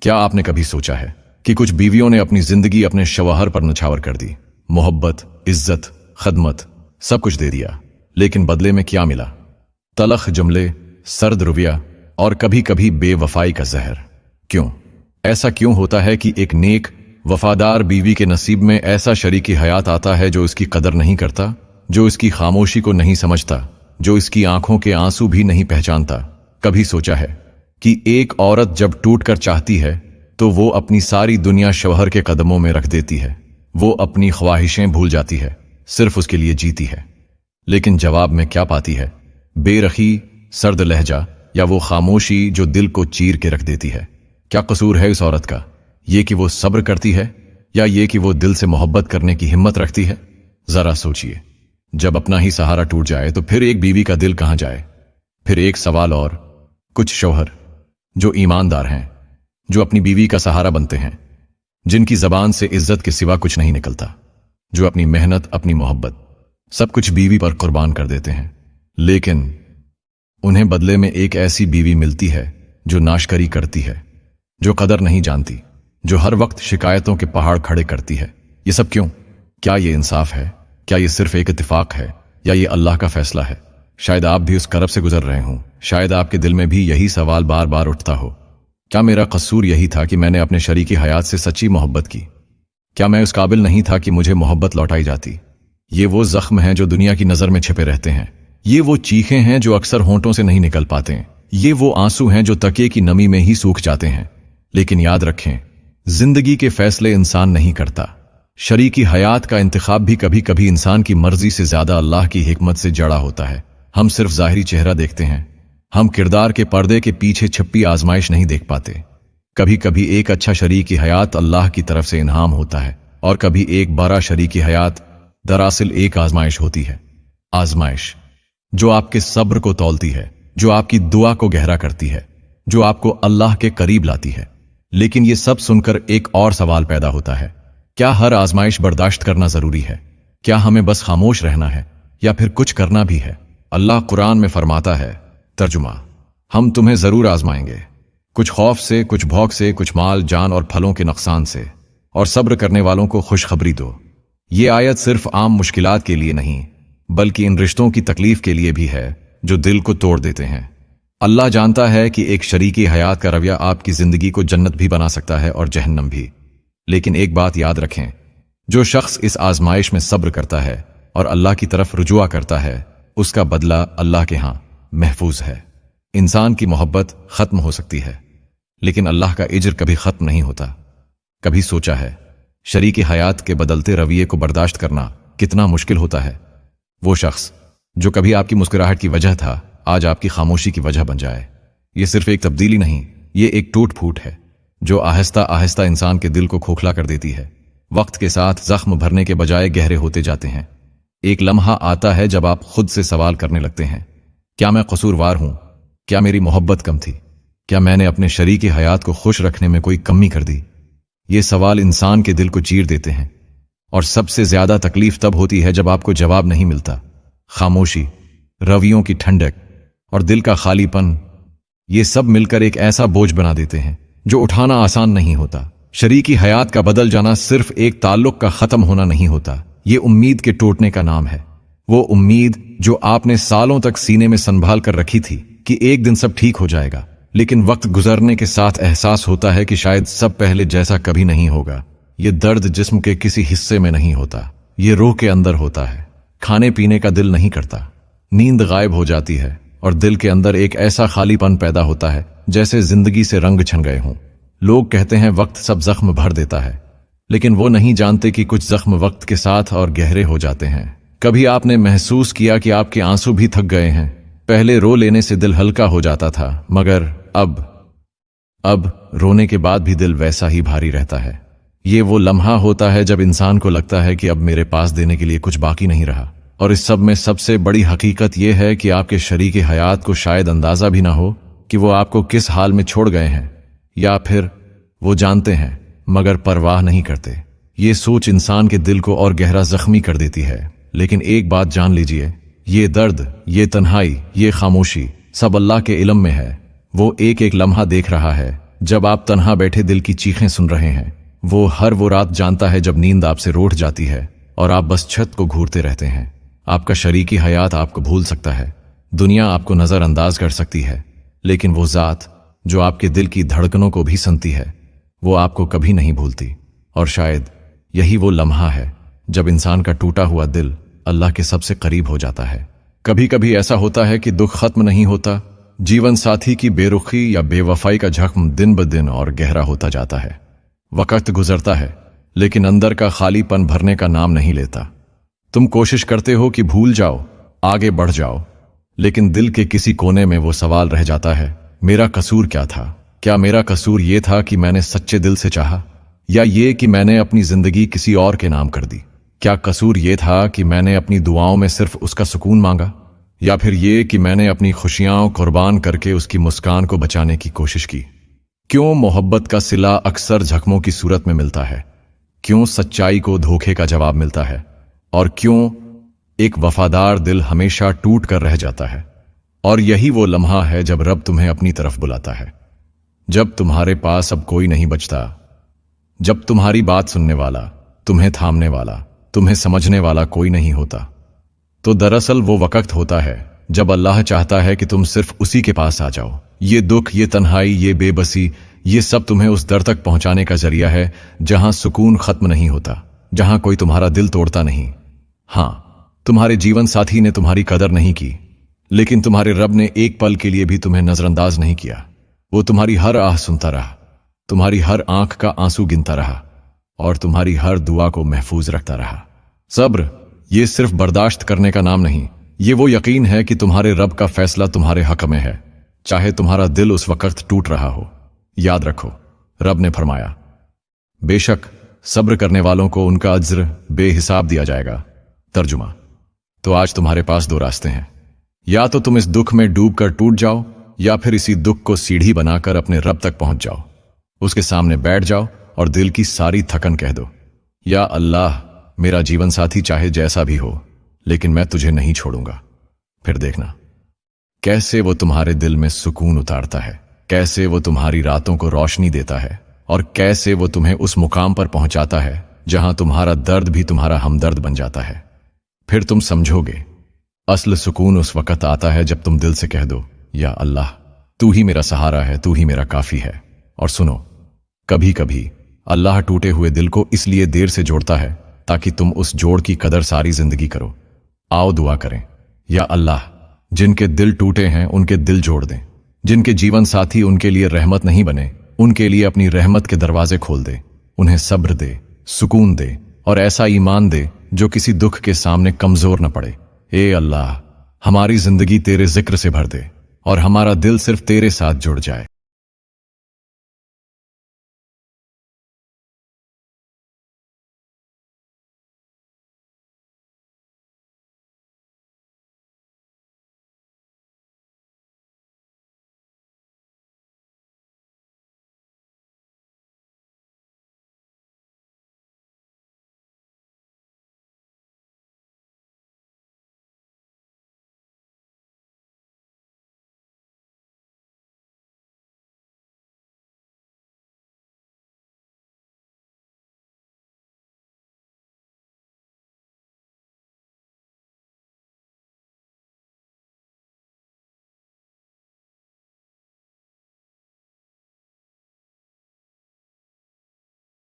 क्या आपने कभी सोचा है कि कुछ बीवियों ने अपनी जिंदगी अपने शौहर पर नछावर कर दी? मोहब्बत, इज्जत, खदमत सब कुछ दे दिया, लेकिन बदले में क्या मिला? तलख जुमले, सर्द रुविया और कभी कभी बेवफाई का जहर। क्यों? ऐसा क्यों होता है कि एक नेक वफादार बीवी के नसीब में ऐसा शरीकी हयात आता है जो इसकी कदर नहीं करता, जो इसकी खामोशी को नहीं समझता, जो इसकी आंखों के आंसू भी नहीं पहचानता? कभी सोचा है कि एक औरत जब टूटकर चाहती है तो वो अपनी सारी दुनिया शौहर के कदमों में रख देती है, वो अपनी ख्वाहिशें भूल जाती है, सिर्फ उसके लिए जीती है, लेकिन जवाब में क्या पाती है? बेरखी, सर्द लहजा या वो खामोशी जो दिल को चीर के रख देती है। क्या कसूर है इस औरत का? ये कि वो सब्र करती है या ये कि वो दिल से मोहब्बत करने की हिम्मत रखती है? जरा सोचिए, जब अपना ही सहारा टूट जाए तो फिर एक बीवी का दिल कहां जाए? फिर एक सवाल और, कुछ शौहर जो ईमानदार हैं, जो अपनी बीवी का सहारा बनते हैं, जिनकी जबान से इज्जत के सिवा कुछ नहीं निकलता, जो अपनी मेहनत, अपनी मोहब्बत सब कुछ बीवी पर कुर्बान कर देते हैं, लेकिन उन्हें बदले में एक ऐसी बीवी मिलती है जो नाशकरी करती है, जो कदर नहीं जानती, जो हर वक्त शिकायतों के पहाड़ खड़े करती है। ये सब क्यों? क्या ये इंसाफ है? क्या ये सिर्फ एक इत्तेफाक है या ये अल्लाह का फैसला है? शायद आप भी उस करब से गुजर रहे हों, शायद आपके दिल में भी यही सवाल बार बार उठता हो। क्या मेरा कसूर यही था कि मैंने अपने शरीकी हयात से सच्ची मोहब्बत की? क्या मैं उस काबिल नहीं था कि मुझे मोहब्बत लौटाई जाती? ये वो जख्म हैं जो दुनिया की नजर में छिपे रहते हैं, ये वो चीखें हैं जो अक्सर होंठों से नहीं निकल पाते, ये वो आंसू हैं जो तकिए की नमी में ही सूख जाते हैं। लेकिन याद रखें, जिंदगी के फैसले इंसान नहीं करता, शरीकी हयात का इंतखाब भी कभी कभी इंसान की मर्जी से ज्यादा अल्लाह की हिकमत से जड़ा होता है। हम सिर्फ जाहिरी चेहरा देखते हैं, हम किरदार के पर्दे के पीछे छिपी आजमाइश नहीं देख पाते। कभी कभी एक अच्छा शरीकी हयात अल्लाह की तरफ से इनाम होता है और कभी एक बड़ा शरीकी हयात दरअसल एक आजमाइश होती है। आजमाइश जो आपके सब्र को तौलती है, जो आपकी दुआ को गहरा करती है, जो आपको अल्लाह के करीब लाती है। लेकिन ये सब सुनकर एक और सवाल पैदा होता है, क्या हर आजमाइश बर्दाश्त करना जरूरी है? क्या हमें बस खामोश रहना है या फिर कुछ करना भी है? अल्लाह कुरान में फरमाता है, तर्जुमा, हम तुम्हें जरूर आजमाएंगे, कुछ खौफ से, कुछ भौक से, कुछ माल, जान और फलों के नुकसान से, और सब्र करने वालों को खुशखबरी दो। ये आयत सिर्फ आम मुश्किलात के लिए नहीं, बल्कि इन रिश्तों की तकलीफ के लिए भी है जो दिल को तोड़ देते हैं। अल्लाह जानता है कि एक शरीकी हयात का रवैया आपकी जिंदगी को जन्नत भी बना सकता है और जहन्नम भी। लेकिन एक बात याद रखें, जो शख्स इस आजमाइश में सब्र करता है और अल्लाह की तरफ रुजुआ करता है, उसका बदला अल्लाह के यहां महफूज है। इंसान की मोहब्बत खत्म हो सकती है, लेकिन अल्लाह का इज्र कभी खत्म नहीं होता। कभी सोचा है शरीकी हयात के बदलते रवैये को बर्दाश्त करना कितना मुश्किल होता है? वो शख्स जो कभी आपकी मुस्कुराहट की वजह था, आज आपकी खामोशी की वजह बन जाए। ये सिर्फ एक तब्दीली नहीं, ये एक टूट फूट है जो आहिस्ता आहिस्ता इंसान के दिल को खोखला कर देती है। वक्त के साथ जख्म भरने के बजाय गहरे होते जाते हैं। एक लम्हा आता है जब आप खुद से सवाल करने लगते हैं, क्या मैं कसूरवार हूं? क्या मेरी मोहब्बत कम थी? क्या मैंने अपने शरीकी हयात को खुश रखने में कोई कमी कर दी? ये सवाल इंसान के दिल को चीर देते हैं, और सबसे ज्यादा तकलीफ तब होती है जब आपको जवाब नहीं मिलता। खामोशी, रवियों की ठंडक और दिल का खालीपन, ये सब मिलकर एक ऐसा बोझ बना देते हैं जो उठाना आसान नहीं होता। शरीकी हयात का बदल जाना सिर्फ एक ताल्लुक का खत्म होना नहीं होता, ये उम्मीद के टूटने का नाम है। वो उम्मीद जो आपने सालों तक सीने में संभाल कर रखी थी कि एक दिन सब ठीक हो जाएगा, लेकिन वक्त गुजरने के साथ एहसास होता है कि शायद सब पहले जैसा कभी नहीं होगा। ये दर्द जिस्म के किसी हिस्से में नहीं होता, ये रूह के अंदर होता है। खाने पीने का दिल नहीं करता, नींद गायब हो जाती है और दिल के अंदर एक ऐसा खालीपन पैदा होता है जैसे जिंदगी से रंग छन गए हों। लोग कहते हैं वक्त सब जख्म भर देता है, लेकिन वो नहीं जानते कि कुछ जख्म वक्त के साथ और गहरे हो जाते हैं। कभी आपने महसूस किया कि आपके आंसू भी थक गए हैं? पहले रो लेने से दिल हल्का हो जाता था, मगर अब रोने के बाद भी दिल वैसा ही भारी रहता है। ये वो लम्हा होता है जब इंसान को लगता है कि अब मेरे पास देने के लिए कुछ बाकी नहीं रहा। और इस सब में सबसे बड़ी हकीकत यह है कि आपके शरीके हयात को शायद अंदाजा भी ना हो कि वो आपको किस हाल में छोड़ गए हैं, या फिर वो जानते हैं मगर परवाह नहीं करते। ये सोच इंसान के दिल को और गहरा जख्मी कर देती है। लेकिन एक बात जान लीजिए, ये दर्द, ये तन्हाई, ये खामोशी सब अल्लाह के इल्म में है। वो एक एक लम्हा देख रहा है, जब आप तन्हा बैठे दिल की चीखें सुन रहे हैं। वो रात जानता है जब नींद आपसे रूठ जाती है और आप बस छत को घूरते रहते हैं। आपका शरीकी हयात आपको भूल सकता है, दुनिया आपको नजरअंदाज कर सकती है, लेकिन वो जात जो आपके दिल की धड़कनों को भी सुनती है, वो आपको कभी नहीं भूलती। और शायद यही वो लम्हा है जब इंसान का टूटा हुआ दिल अल्लाह के सबसे करीब हो जाता है। कभी कभी ऐसा होता है कि दुख खत्म नहीं होता, जीवन साथी की बेरुखी या बेवफाई का जख्म दिन ब दिन और गहरा होता जाता है। वक्त गुजरता है लेकिन अंदर का खालीपन भरने का नाम नहीं लेता। तुम कोशिश करते हो कि भूल जाओ, आगे बढ़ जाओ, लेकिन दिल के किसी कोने में वो सवाल रह जाता है, मेरा कसूर क्या था? क्या मेरा कसूर ये था कि मैंने सच्चे दिल से चाहा, या ये कि मैंने अपनी जिंदगी किसी और के नाम कर दी? क्या कसूर ये था कि मैंने अपनी दुआओं में सिर्फ उसका सुकून मांगा, या फिर ये कि मैंने अपनी खुशियां कुर्बान करके उसकी मुस्कान को बचाने की कोशिश की? क्यों मोहब्बत का सिला अक्सर जख्मों की सूरत में मिलता है? क्यों सच्चाई को धोखे का जवाब मिलता है? और क्यों एक वफादार दिल हमेशा टूट कर रह जाता है? और यही वो लम्हा है जब रब तुम्हें अपनी तरफ बुलाता है, जब तुम्हारे पास अब कोई नहीं बचता, जब तुम्हारी बात सुनने वाला, तुम्हें थामने वाला, तुम्हें समझने वाला कोई नहीं होता। तो दरअसल वो वक्त होता है जब अल्लाह चाहता है कि तुम सिर्फ उसी के पास आ जाओ। ये दुख, ये तन्हाई, ये बेबसी, ये सब तुम्हें उस दर तक पहुंचाने का जरिया है जहां सुकून खत्म नहीं होता, जहां कोई तुम्हारा दिल तोड़ता नहीं। हां, तुम्हारे जीवन साथी ने तुम्हारी कदर नहीं की, लेकिन तुम्हारे रब ने एक पल के लिए भी तुम्हें नजरअंदाज नहीं किया। वो तुम्हारी हर आह सुनता रहा, तुम्हारी हर आंख का आंसू गिनता रहा, और तुम्हारी हर दुआ को महफूज रखता रहा। सब्र ये सिर्फ बर्दाश्त करने का नाम नहीं, ये वो यकीन है कि तुम्हारे रब का फैसला तुम्हारे हक में है, चाहे तुम्हारा दिल उस वक्त टूट रहा हो। याद रखो, रब ने फरमाया, बेशक सब्र करने वालों को उनका अज्र बेहिसाब दिया जाएगा। तर्जुमा, तो आज तुम्हारे पास दो रास्ते हैं, या तो तुम इस दुख में डूबकर टूट जाओ, या फिर इसी दुख को सीढ़ी बनाकर अपने रब तक पहुंच जाओ। उसके सामने बैठ जाओ और दिल की सारी थकन कह दो, या अल्लाह, मेरा जीवन साथी चाहे जैसा भी हो, लेकिन मैं तुझे नहीं छोड़ूंगा। फिर देखना कैसे वो तुम्हारे दिल में सुकून उतारता है, कैसे वो तुम्हारी रातों को रोशनी देता है, और कैसे वो तुम्हें उस मुकाम पर पहुंचाता है जहां तुम्हारा दर्द भी तुम्हारा हमदर्द बन जाता है। फिर तुम समझोगे, असल सुकून उस वक्त आता है जब तुम दिल से कह दो, या अल्लाह, तू ही मेरा सहारा है, तू ही मेरा काफी है। और सुनो, कभी कभी अल्लाह टूटे हुए दिल को इसलिए देर से जोड़ता है ताकि तुम उस जोड़ की कदर सारी जिंदगी करो। आओ दुआ करें, या अल्लाह, जिनके दिल टूटे हैं उनके दिल जोड़ दें, जिनके जीवन साथी उनके लिए रहमत नहीं बने, उनके लिए अपनी रहमत के दरवाजे खोल दे, उन्हें सब्र दे, सुकून दे, और ऐसा ईमान दे जो किसी दुख के सामने कमजोर न पड़े। ए अल्लाह, हमारी जिंदगी तेरे जिक्र से भर दे और हमारा दिल सिर्फ तेरे साथ जुड़ जाए।